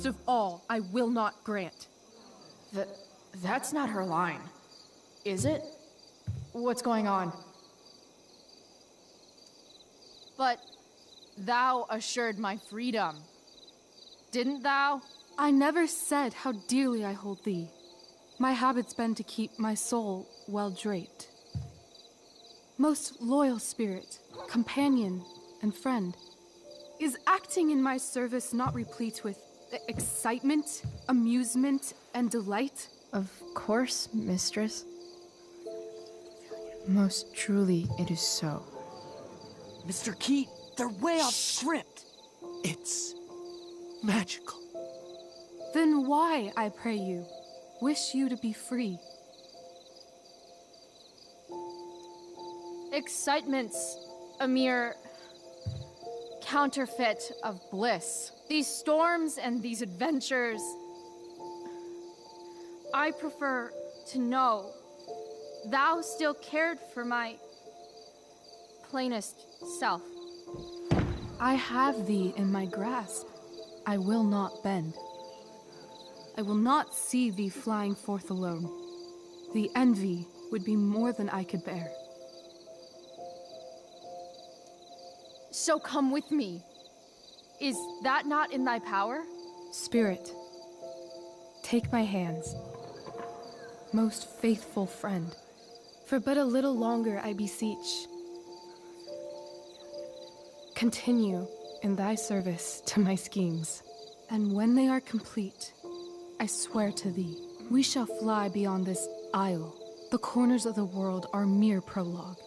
of all I will not grant. That's not her line. Is it? What's going on? But thou assured my freedom, didn't thou? I never said how dearly I hold thee. My habit's been to keep my soul well draped. Most loyal spirit, companion, and friend, is acting in my service not replete with excitement, amusement, and delight? Of course, mistress. Most truly, it is so. Mr. Keat, they're way off script. It's magical. Then why, I pray you, wish you to be free? Excitement's a mere counterfeit of bliss. These storms and these adventures, I prefer to know thou still cared for my plainest self. I have thee in my grasp. I will not bend. I will not see thee flying forth alone. The envy would be more than I could bear. So come with me. Is that not in thy power? Spirit, take my hands. Most faithful friend, for but a little longer I beseech. Continue in thy service to my schemes, and when they are complete, I swear to thee, we shall fly beyond this isle. The corners of the world are mere prologue.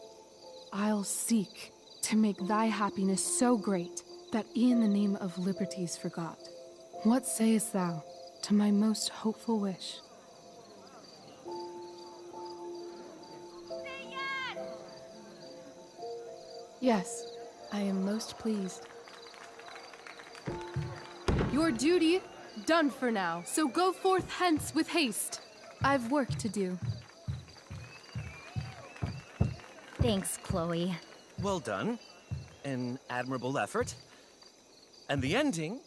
I'll seek to make thy happiness so great that e'en the name of liberty's forgot. What sayest thou to my most hopeful wish? Yes, I am most pleased. Your duty done for now. So go forth hence with haste. I've work to do. Thanks, Chloe. Well done. An admirable effort. And the ending,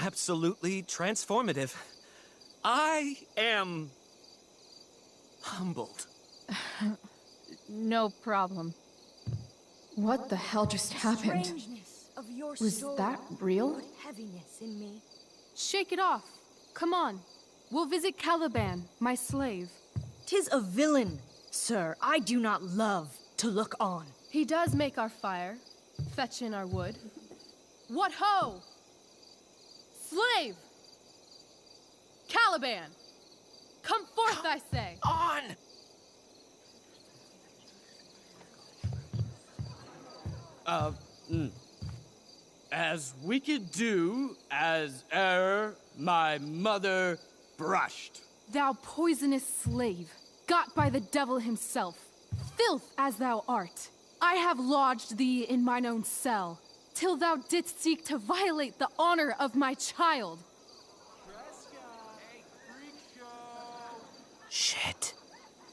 absolutely transformative. I am humbled. No problem. What the hell just happened? Was that real? Heaviness in me. Shake it off. Come on. We'll visit Caliban, my slave. 'Tis a villain, sir. I do not love to look on. He does make our fire, fetch in our wood. What ho! Slave! Caliban! Come forth, I say! On! As we could do as e'er my mother brushed. Thou poisonous slave, got by the devil himself, filth as thou art. I have lodged thee in mine own cell, till thou didst seek to violate the honor of my child. Shit.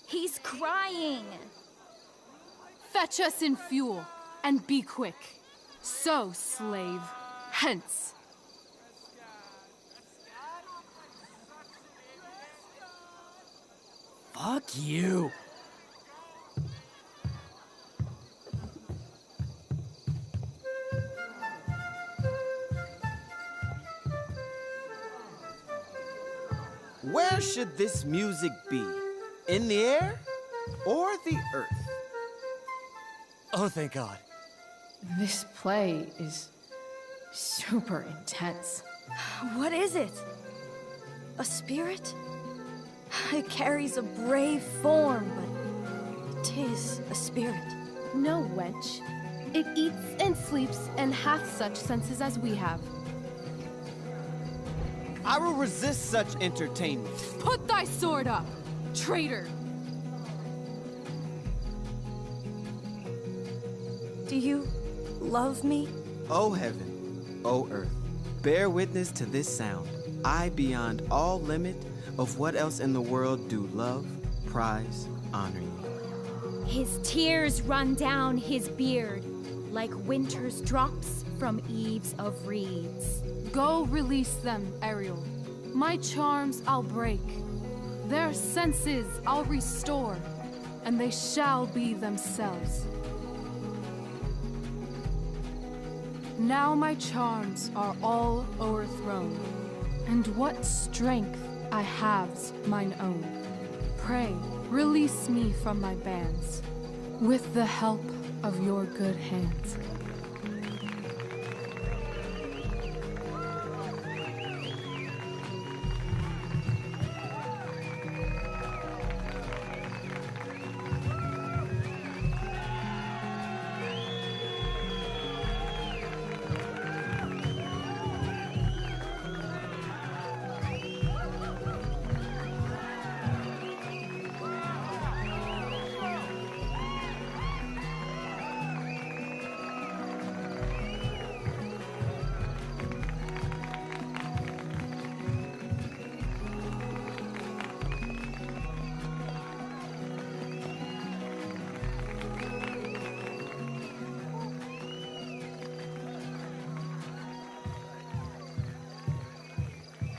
He's crying. Fetch us in fuel, and be quick. So, slave, hence. Fuck you. Where should this music be? In the air or the earth? Oh, thank God. This play is super intense. What is it? A spirit? It carries a brave form, but 'tis a spirit. No, wench. It eats and sleeps and hath such senses as we have. I will resist such entertainment. Put thy sword up, traitor! Do you love me? O heaven, O earth, bear witness to this sound. I, beyond all limit of what else in the world, do love, prize, honor you. His tears run down his beard. like winter's drops from eaves of reeds. Go release them, Ariel. My charms I'll break. Their senses I'll restore, and they shall be themselves. Now my charms are all o'erthrown, and what strength I have's mine own. Pray, release me from my bands, with the help of your good hands.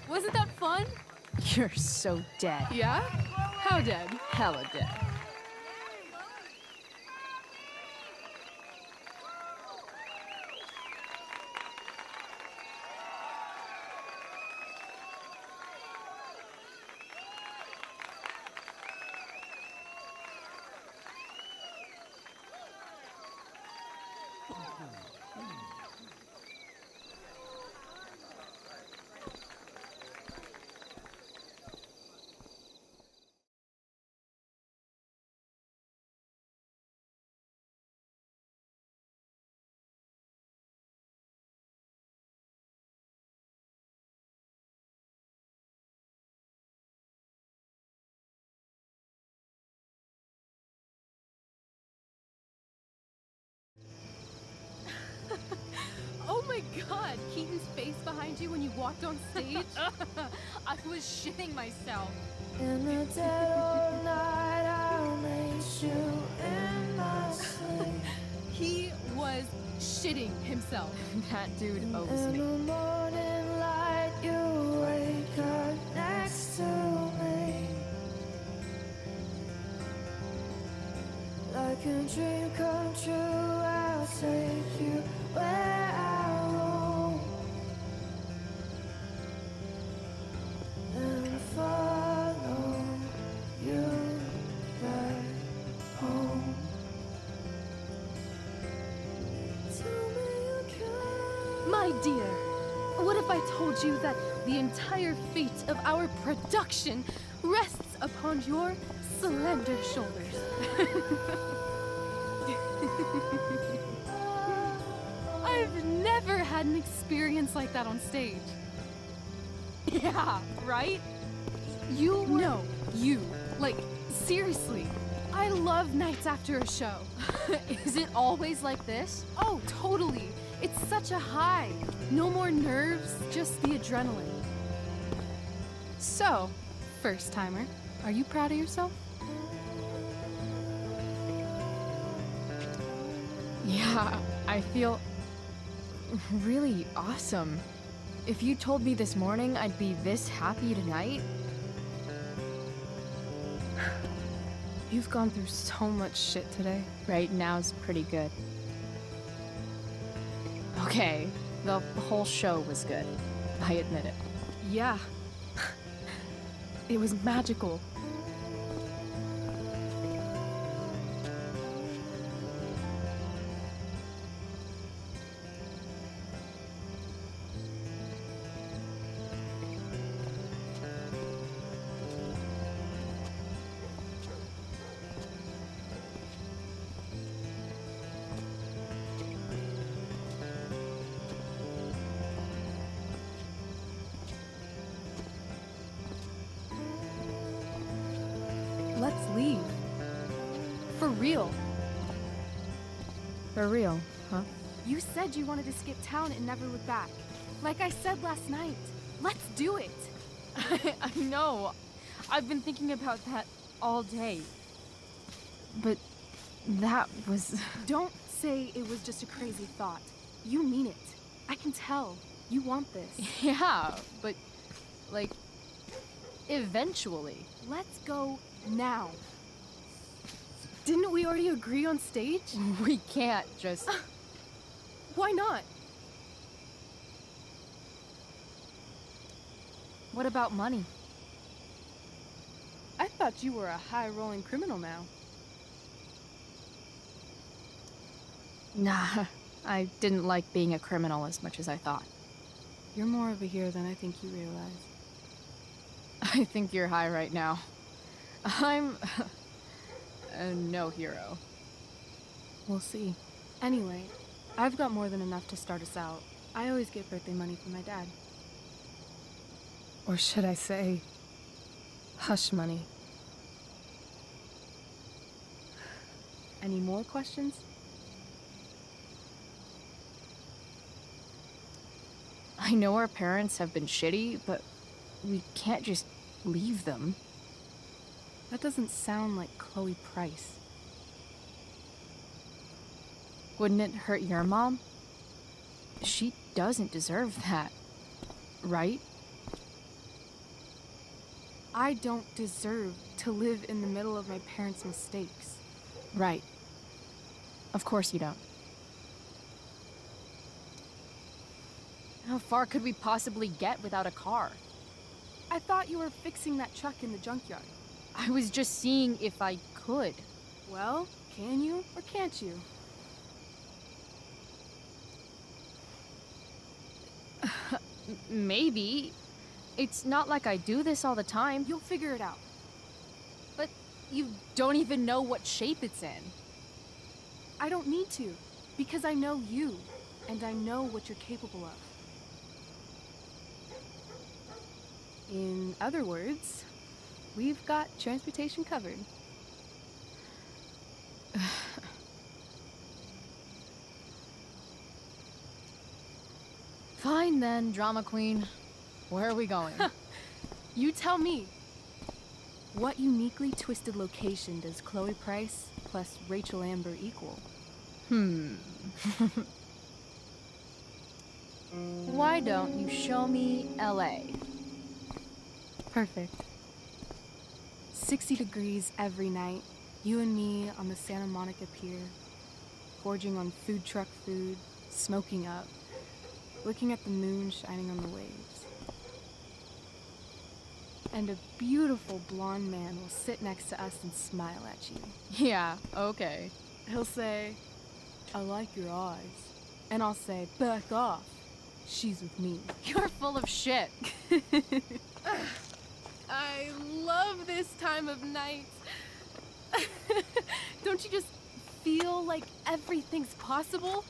Wasn't that fun? You're so dead. Yeah? How dead? Hella dead. Oh my god, Keaton's face behind you when you walked on stage? I was shitting myself. In the dead of night, I'll make you in my sleep. He was shitting himself. That dude owes In me. the morning light, you wake up next to me. Like a dream come true, I'll take you where I roam. Then follow you back home. Tell me you can. My dear, what if I told you that the entire fate of our production rests upon your slender shoulders? I've never had an experience like that on stage. Yeah, right? You were... No, you. Like, seriously. I love nights after a show. Is it always like this? Oh, totally. It's such a high. No more nerves, just the adrenaline. So, first timer, are you proud of yourself? Yeah, I feel really awesome. If you told me this morning I'd be this happy tonight, You've gone through so much shit today. right now's pretty good. Okay, the whole show was good. I admit it. Yeah. It was magical. Let's leave. For real. For real, huh? You said you wanted to skip town and never look back. Like I said last night. Let's do it. I know. I've been thinking about that all day. But that was... Don't say it was just a crazy thought. You mean it. I can tell. You want this. Yeah, but, like, eventually. Let's go now. Didn't we already agree on stage? We can't just... Why not? What about money? I thought you were a high-rolling criminal now. Nah, I didn't like being a criminal as much as I thought. You're more of a hero than I think you realize. I think you're high right now. I'm... no hero. We'll see. Anyway, I've got more than enough to start us out. I always get birthday money from my dad. Or should I say, hush money. Any more questions? I know our parents have been shitty, but we can't just leave them. That doesn't sound like Chloe Price. Wouldn't it hurt your mom? She doesn't deserve that, right? I don't deserve to live in the middle of my parents' mistakes. Right. Of course you don't. How far could we possibly get without a car? I thought you were fixing that truck in the junkyard. I was just seeing if I could. Well, can you or can't you? Maybe. It's not like I do this all the time. You'll figure it out. But you don't even know what shape it's in. I don't need to, because I know you, and I know what you're capable of. In other words, we've got transportation covered. Fine then, drama queen. Where are we going? You tell me. What uniquely twisted location does Chloe Price plus Rachel Amber equal? Why don't you show me LA? Perfect. 60 degrees every night. You and me on the Santa Monica Pier, gorging on food truck food, smoking up, looking at the moon shining on the waves. And a beautiful blonde man will sit next to us and smile at you. Yeah, okay. He'll say, "I like your eyes." And I'll say, "Back off. She's with me." You're full of shit. I love this time of night. Don't you just feel like everything's possible?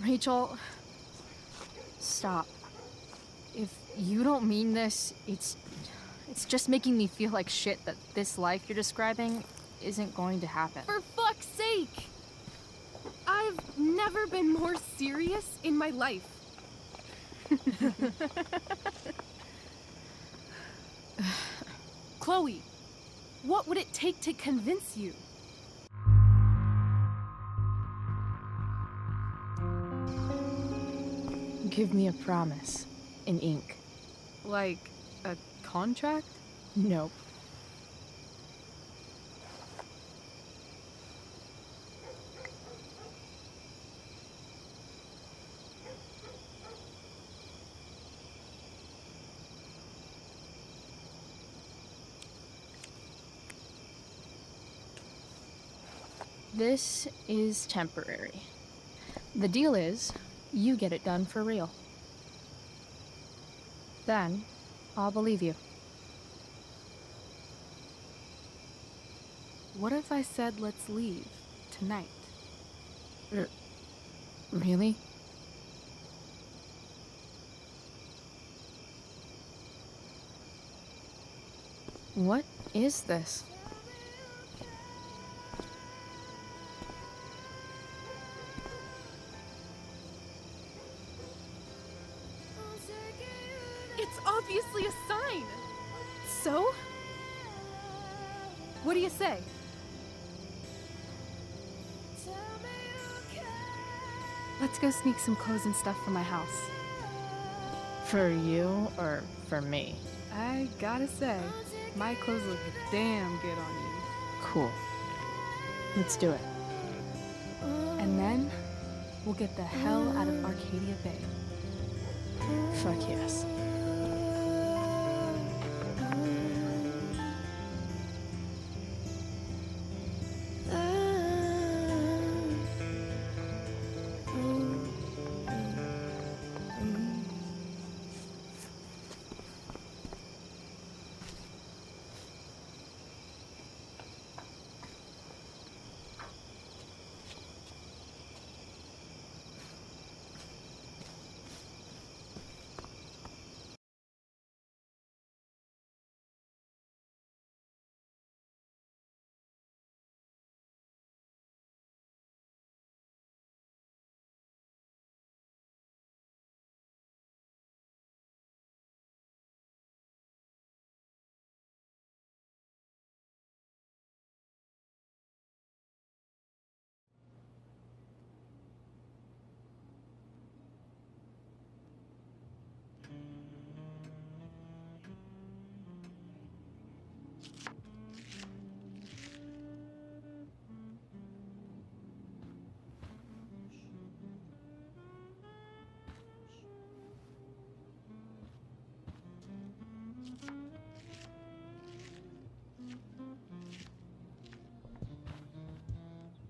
Rachel, stop. If you don't mean this, it's just making me feel like shit that this life you're describing isn't going to happen. For fuck's sake! I've never been more serious in my life. Chloe, what would it take to convince you? Give me a promise in ink. Like a contract? Nope. This is temporary. The deal is, you get it done for real. Then, I'll believe you. What if I said let's leave tonight? Really? What is this? It's obviously a sign! So? What do you say? Let's go sneak some clothes and stuff from my house. For you or for me? I gotta say, my clothes look damn good on you. Cool. Let's do it. And then, we'll get the hell out of Arcadia Bay. Fuck yes.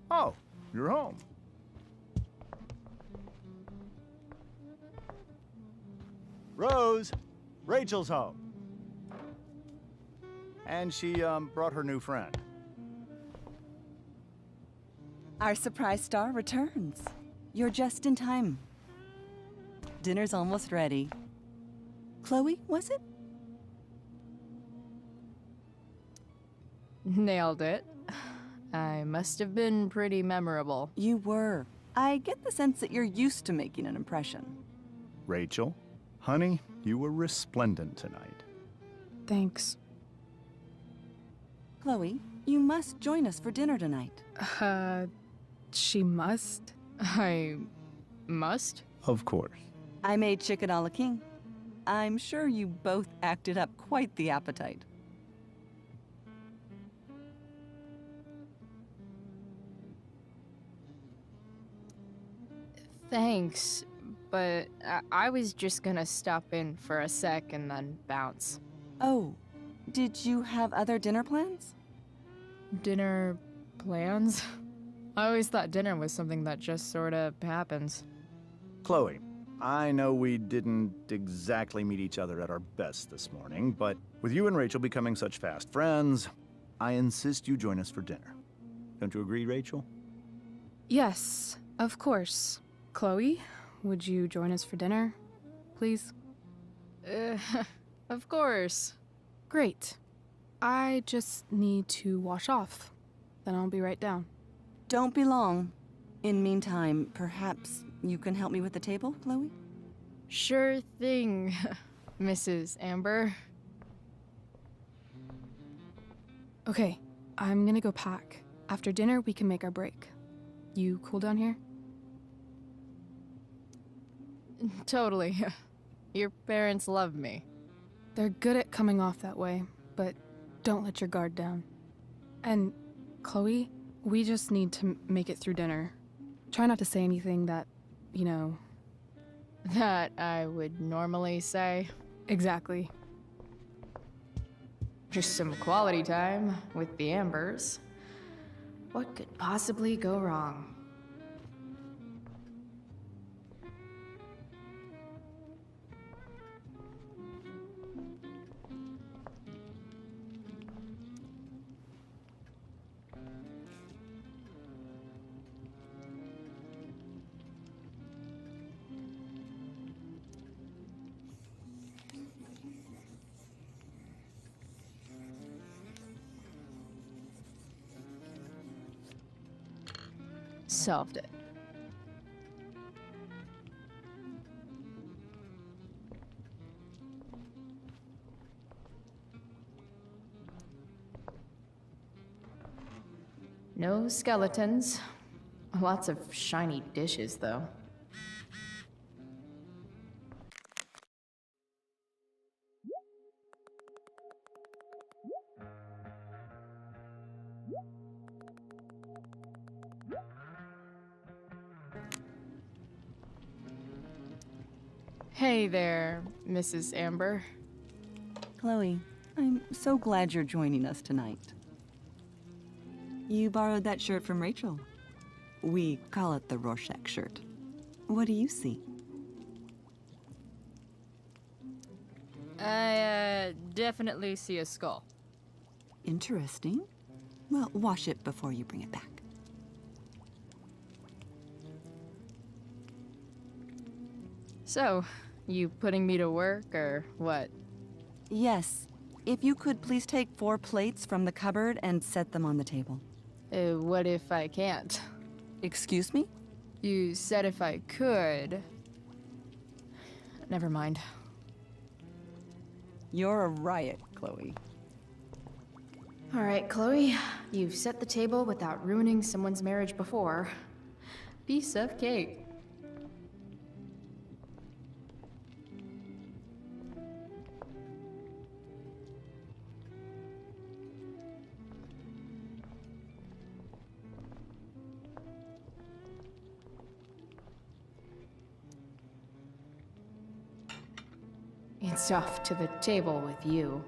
Oh, you're home. Rose, Rachel's home. And she brought her new friend. Our surprise star returns. You're just in time. Dinner's almost ready. Chloe, was it? Nailed it. I must have been pretty memorable. You were. I get the sense that you're used to making an impression. Rachel, honey, you were resplendent tonight. Thanks. Chloe, you must join us for dinner tonight. She must? I must? Of course. I made chicken a la king. I'm sure you both acted up quite the appetite. Thanks, but I was just gonna stop in for a sec and then bounce. Oh, did you have other dinner plans? Dinner plans? I always thought dinner was something that just sorta happens. Chloe, I know we didn't exactly meet each other at our best this morning, but with you and Rachel becoming such fast friends, I insist you join us for dinner. Don't you agree, Rachel? Yes, of course. Chloe, would you join us for dinner, please? Of course. Great. I just need to wash off. Then I'll be right down. Don't be long. In meantime, perhaps you can help me with the table, Chloe? Sure thing, Mrs. Amber. Okay, I'm gonna go pack. After dinner, we can make our break. You cool down here? Totally. Your parents love me. They're good at coming off that way, but don't let your guard down. And, Chloe, we just need to make it through dinner. Try not to say anything that, you know... That I would normally say. Exactly. Just some quality time with the Ambers. What could possibly go wrong? Solved it. No skeletons. Lots of shiny dishes, though. Hey there, Mrs. Amber. Chloe, I'm so glad you're joining us tonight. You borrowed that shirt from Rachel. We call it the Rorschach shirt. What do you see? I, definitely see a skull. Interesting. Well, wash it before you bring it back. So, you putting me to work, or what? Yes. If you could please take 4 plates from the cupboard and set them on the table. What if I can't? Excuse me? You said if I could. Never mind. You're a riot, Chloe. All right, Chloe. You've set the table without ruining someone's marriage before. Piece of cake. It's off to the table with you.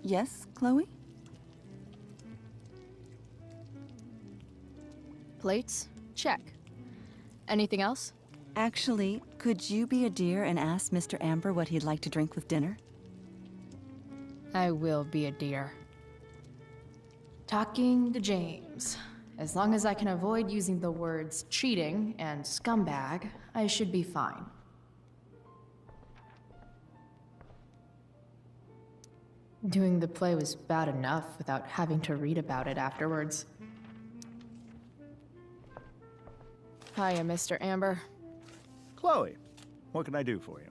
Yes, Chloe? Plates? Check. Anything else? Actually, could you be a dear and ask Mr. Amber what he'd like to drink with dinner? I will be a dear. Talking to James. As long as I can avoid using the words cheating and scumbag, I should be fine. Doing the play was bad enough without having to read about it afterwards. Hiya, Mr. Amber. Chloe, what can I do for you?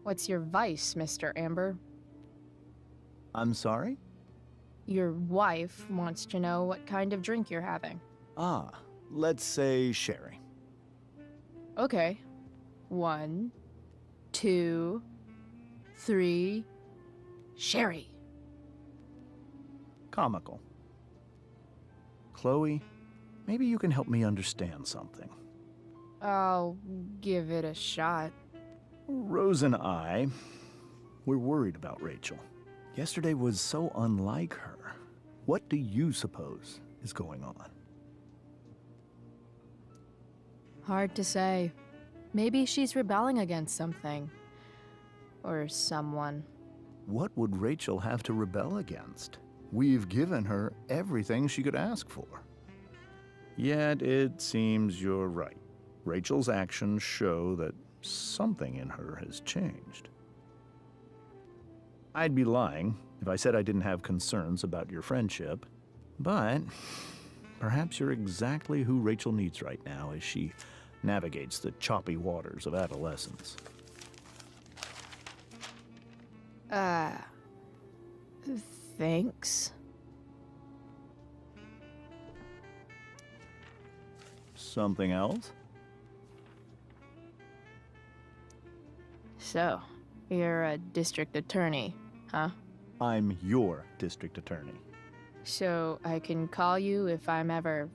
What's your vice, Mr. Amber? I'm sorry? Your wife wants to know what kind of drink you're having. Ah, let's say sherry. Okay. 1, 2, 3. Sherry. Comical. Chloe, maybe you can help me understand something. I'll give it a shot. Rose and I, we're worried about Rachel. Yesterday was so unlike her. What do you suppose is going on? Hard to say. Maybe she's rebelling against something. Or someone. What would Rachel have to rebel against? We've given her everything she could ask for. Yet it seems you're right. Rachel's actions show that something in her has changed. I'd be lying if I said I didn't have concerns about your friendship, but perhaps you're exactly who Rachel needs right now as she navigates the choppy waters of adolescence. Thanks. Something else? So, you're a district attorney, huh? I'm your district attorney. So I can call you if I'm ever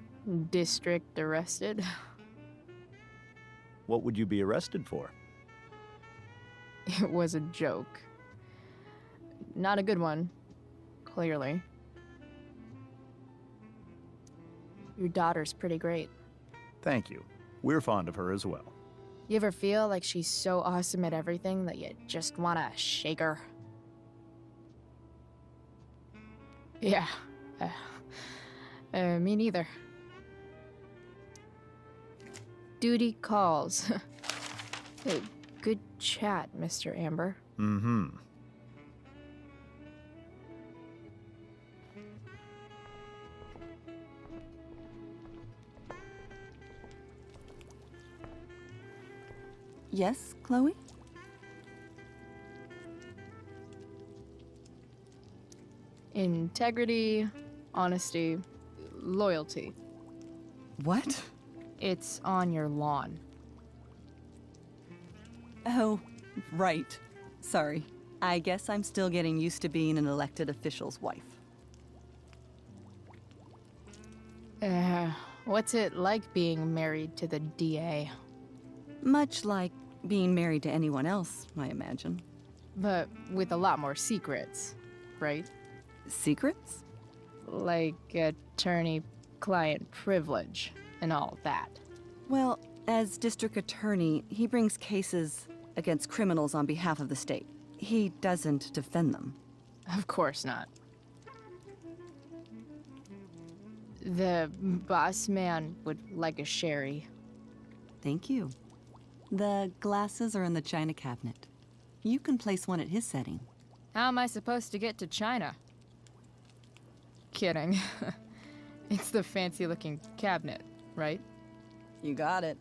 district arrested? What would you be arrested for? It was a joke. not a good one. Clearly. Your daughter's pretty great. Thank you. We're fond of her as well. You ever feel like she's so awesome at everything that you just wanna shake her? Yeah. Me neither. Duty calls. Hey, good chat, Mr. Amber. Mm-hmm. Yes, Chloe? Integrity, honesty, loyalty. What? It's on your lawn. Oh, right. Sorry. I guess I'm still getting used to being an elected official's wife. What's it like being married to the DA? Much like being married to anyone else, I imagine. But with a lot more secrets, right? Secrets? Like attorney-client privilege and all that. Well, as district attorney, he brings cases against criminals on behalf of the state. He doesn't defend them. Of course not. The boss man would like a sherry. Thank you. The glasses are in the china cabinet. You can place one at his setting. How am I supposed to get to China? Kidding. It's the fancy-looking cabinet, right? You got it.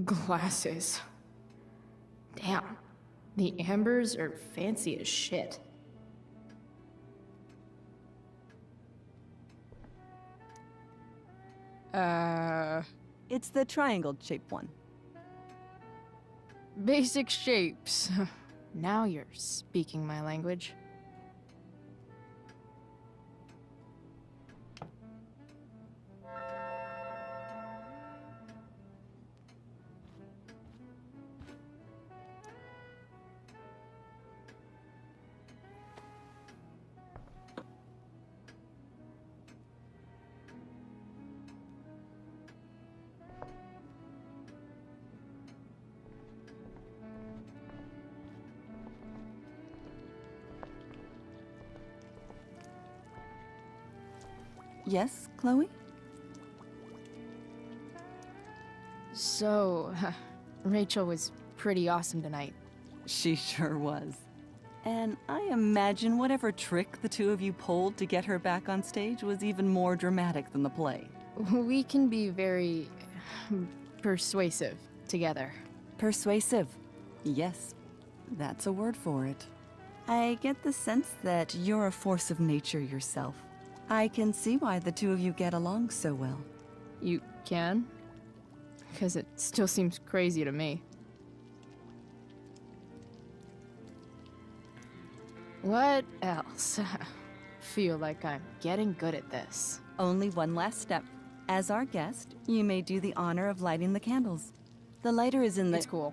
Glasses. Damn. The Ambers are fancy as shit. It's the triangle-shaped one. Basic shapes. Now you're speaking my language. Yes, Chloe? So, Rachel was pretty awesome tonight. She sure was. And I imagine whatever trick the two of you pulled to get her back on stage was even more dramatic than the play. We can be very persuasive together. Persuasive. Yes, that's a word for it. I get the sense that you're a force of nature yourself. I can see why the two of you get along so well. You can? Because it still seems crazy to me. What else? Feel like I'm getting good at this. Only one last step. As our guest, you may do the honor of lighting the candles. The lighter is in the— It's cool.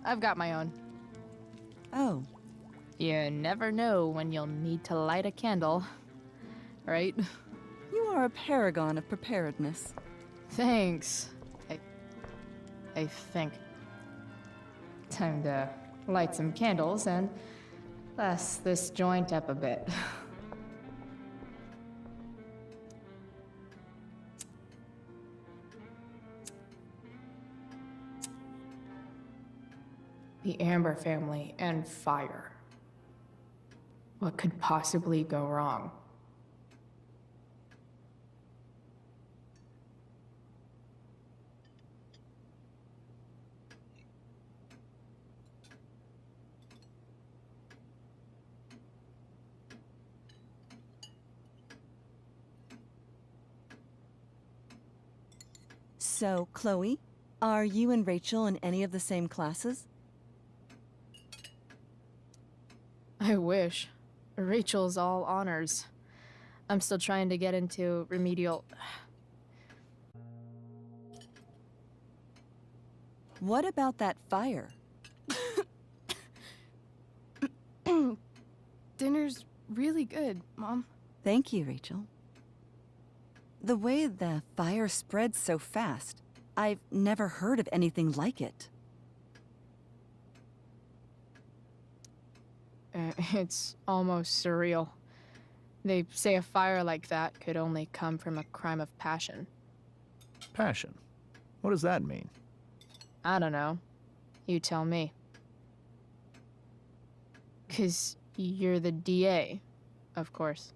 I've got my own. Oh. You never know when you'll need to light a candle. Right? You are a paragon of preparedness. Thanks. I think. Time to light some candles and bless this joint up a bit. The Amber family and fire. What could possibly go wrong? So, Chloe, are you and Rachel in any of the same classes? I wish. Rachel's all honors. I'm still trying to get into remedial. What about that fire? Dinner's really good, Mom. Thank you, Rachel. The way the fire spreads so fast, I've never heard of anything like it. It's almost surreal. They say a fire like that could only come from a crime of passion. Passion. What does that mean? I don't know. You tell me. 'Cause you're the DA, of course.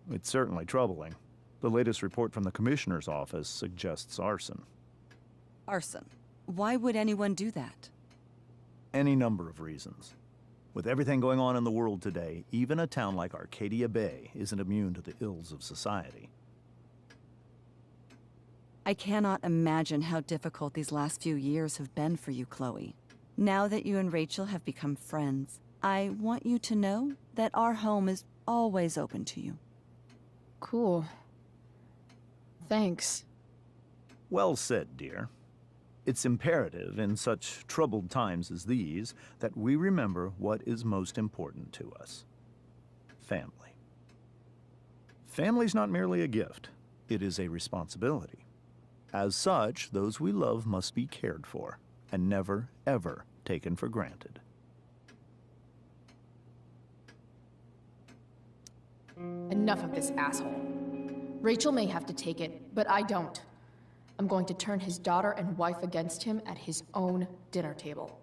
It's certainly troubling. The latest report from the Commissioner's office suggests arson. Arson. Why would anyone do that? Any number of reasons. With everything going on in the world today, even a town like Arcadia Bay isn't immune to the ills of society. I cannot imagine how difficult these last few years have been for you, Chloe. Now that you and Rachel have become friends, I want you to know that our home is always open to you. Cool. Thanks. Well said, dear. It's imperative in such troubled times as these that we remember what is most important to us. Family. Family's not merely a gift, it is a responsibility. As such, those we love must be cared for and never, ever taken for granted. Enough of this asshole. Rachel may have to take it, but I don't. I'm going to turn his daughter and wife against him at his own dinner table.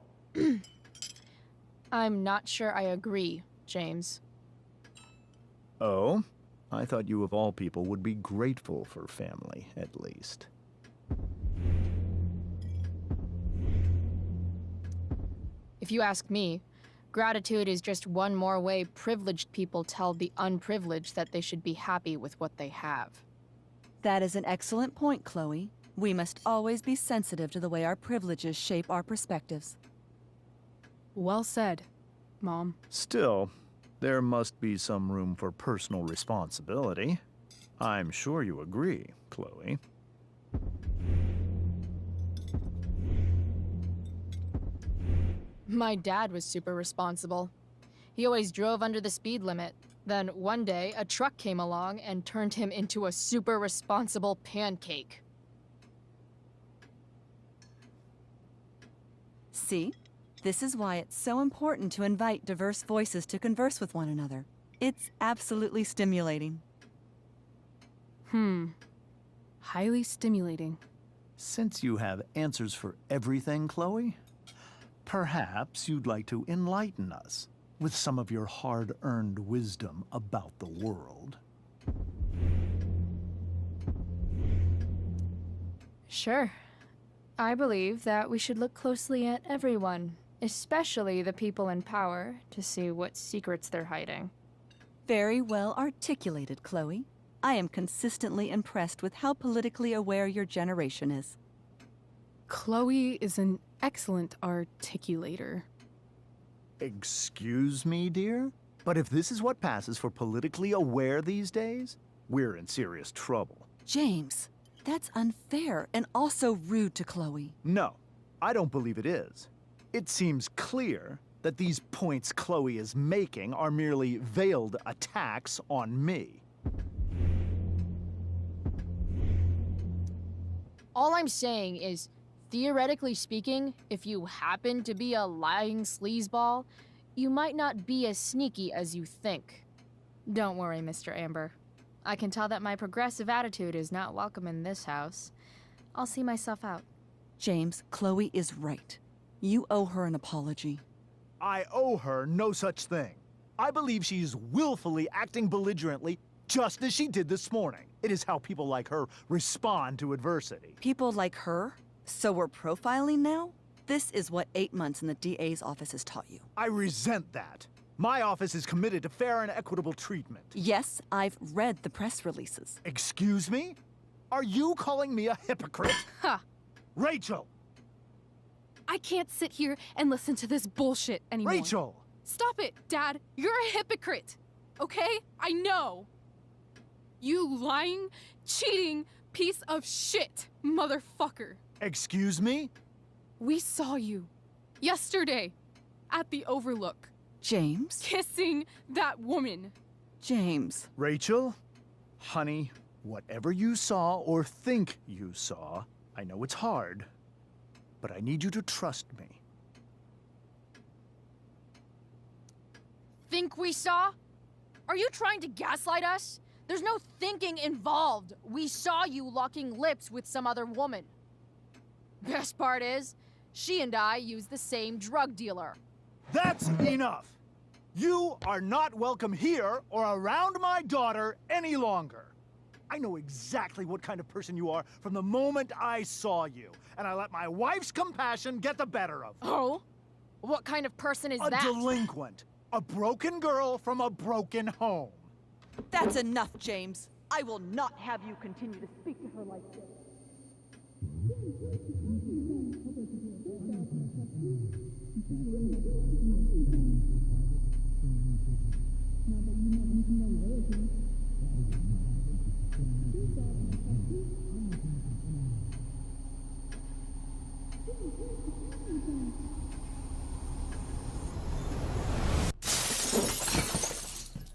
I'm not sure I agree, James. Oh? I thought you of all people would be grateful for family, at least. If you ask me, gratitude is just one more way privileged people tell the unprivileged that they should be happy with what they have. That is an excellent point, Chloe. We must always be sensitive to the way our privileges shape our perspectives. Well said, Mom. Still, there must be some room for personal responsibility. I'm sure you agree, Chloe. My dad was super responsible. He always drove under the speed limit. Then one day, a truck came along and turned him into a super responsible pancake. See? This is why it's so important to invite diverse voices to converse with one another. It's absolutely stimulating. Highly stimulating. Since you have answers for everything, Chloe, perhaps you'd like to enlighten us with some of your hard-earned wisdom about the world. Sure. I believe that we should look closely at everyone, especially the people in power, to see what secrets they're hiding. Very well articulated, Chloe. I am consistently impressed with how politically aware your generation is. Chloe is an excellent articulator. Excuse me, dear? But if this is what passes for politically aware these days, we're in serious trouble. James, that's unfair and also rude to Chloe. No, I don't believe it is. It seems clear that these points Chloe is making are merely veiled attacks on me. All I'm saying is, theoretically speaking, if you happen to be a lying sleazeball, you might not be as sneaky as you think. Don't worry, Mr. Amber. I can tell that my progressive attitude is not welcome in this house. I'll see myself out. James, Chloe is right. You owe her an apology. I owe her no such thing. I believe she's willfully acting belligerently, just as she did this morning. It is how people like her respond to adversity. People like her? So we're profiling now? This is what 8 months in the DA's office has taught you. I resent that. My office is committed to fair and equitable treatment. Yes, I've read the press releases. Excuse me? Are you calling me a hypocrite? Ha! Rachel! I can't sit here and listen to this bullshit anymore. Rachel! Stop it, Dad. You're a hypocrite. Okay? I know. You lying, cheating piece of shit, motherfucker. Excuse me? We saw you yesterday at the Overlook James? kissing that woman. James. Rachel, honey, whatever you saw or think you saw, I know it's hard, but I need you to trust me. Think we saw? Are you trying to gaslight us? There's no thinking involved. We saw you locking lips with some other woman. Best part is, she and I used the same drug dealer. That's enough! You are not welcome here or around my daughter any longer. I know exactly what kind of person you are from the moment I saw you, and I let my wife's compassion get the better of me. Oh? What kind of person is A that? delinquent. A broken girl from a broken home. That's enough, James. I will not have you continue to speak to her like this.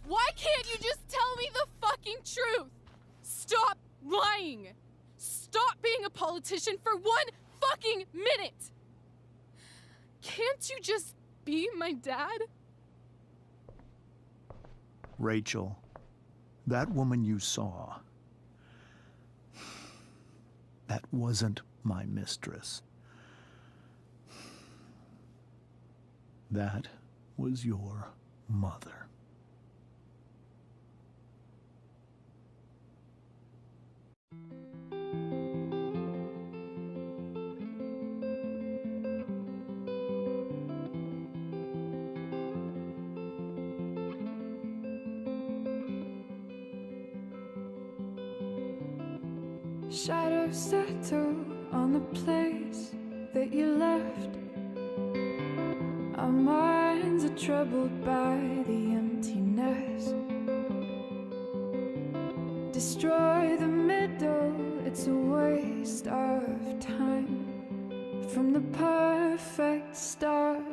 Why can't you just tell me the fucking truth? Stop lying. Stop being a politician for 1 fucking minute. Can't you just be my dad? Rachel, that woman you saw, that wasn't my mistress. That was your mother. Shadows settle on the place that you left. Our minds are troubled by the emptiness. Destroy the middle, it's a waste of time. From the perfect start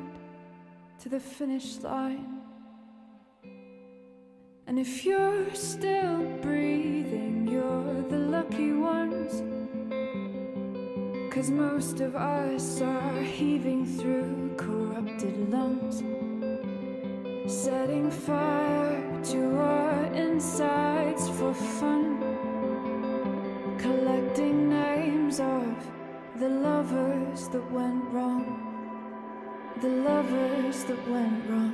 to the finish line. And if you're still breathing, you're the lucky ones. 'Cause most of us are heaving through corrupted lungs, setting fire to our insides for fun, collecting names of the lovers that went wrong, the lovers that went wrong.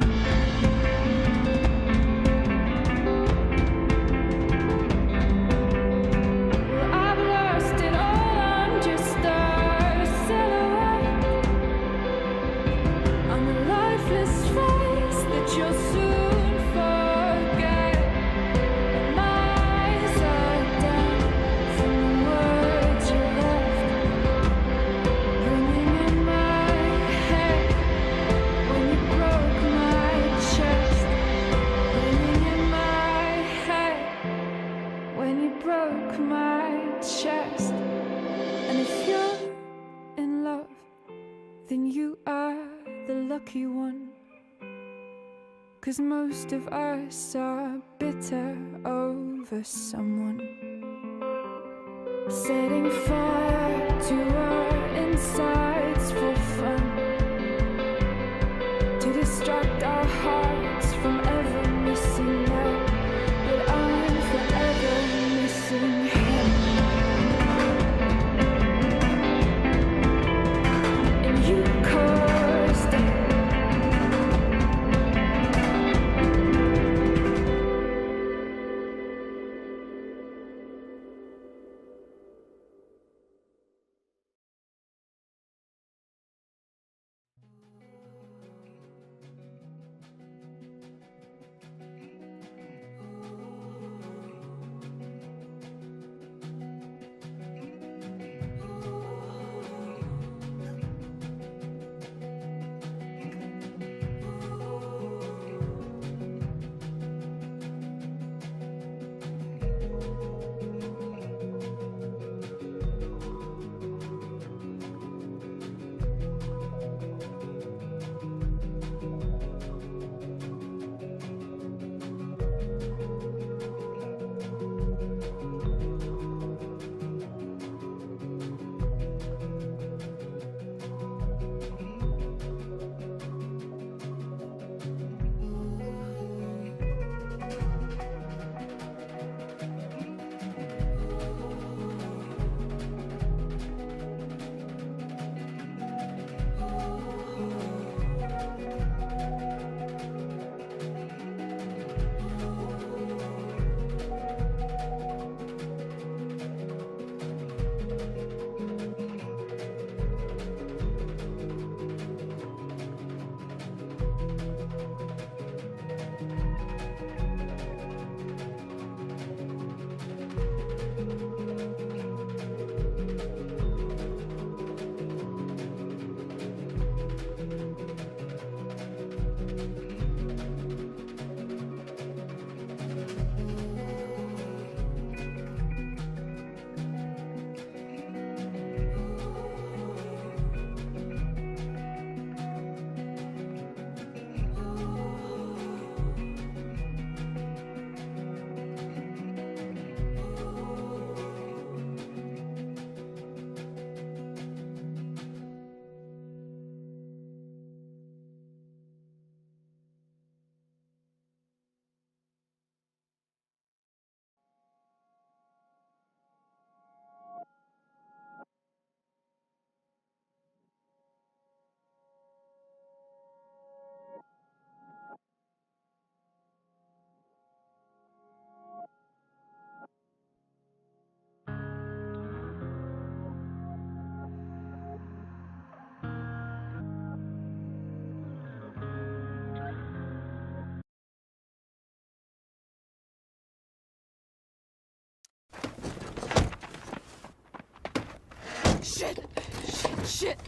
Lucky one, 'cause most of us are bitter over someone, setting fire to our insides for fun, to distract our hearts from ever missing love. But I'm forever missing him. And you caused it. Shit! Shit! Shit!